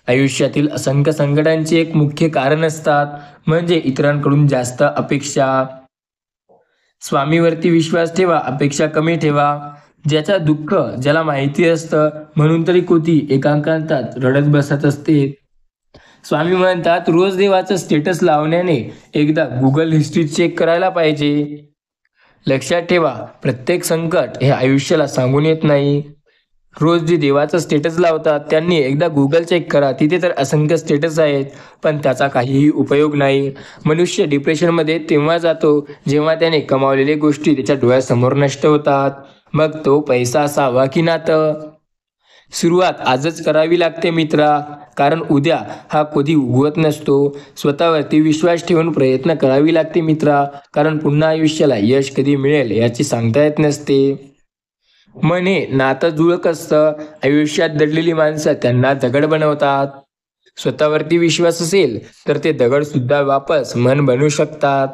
आयुष्यातील असंख्य संकटांचे एक मुख्य कारण असतात, म्हणजे इतरांकडून जास्त अपेक्षा. स्वामीवरती विश्वास ठेवा, अपेक्षा कमी ठेवा. ज्याचा दुःख ज्याला माहिती असतं, म्हणून तरी कोती एकांतात रडत बसत असते. स्वामी म्हणतात, रोज देवाचं स्टेटस लावण्याने एकदा गुगल हिस्ट्री चेक करायला पाहिजे. लक्षात ठेवा, प्रत्येक संकट हे आयुष्याला सांगून येत नाही. रोज जे देवाचं स्टेटस लावतात त्यांनी एकदा गुगल चेक करा, तिथे तर असंख्य स्टेटस आहेत, पण त्याचा काहीही उपयोग नाही. मनुष्य डिप्रेशनमध्ये तेव्हा जातो जेव्हा त्याने कमावलेल्या गोष्टी त्याच्या डोळ्यासमोर नष्ट होतात. मग तो पैसा असावा की नातं. सुरुवात आजच करावी लागते मित्रा, कारण उद्या हा कधी उगवत नसतो. स्वतःवरती विश्वास ठेवून प्रयत्न करावी लागते मित्रा, कारण पुन्हा आयुष्याला यश कधी मिळेल याची सांगता येत नसते. मन हे नातं जुळक असतं. आयुष्यात दडलेली माणसं त्यांना दगड बनवतात. स्वतःवरती विश्वास असेल तर ते दगड सुद्धा वापस मन बनवू शकतात.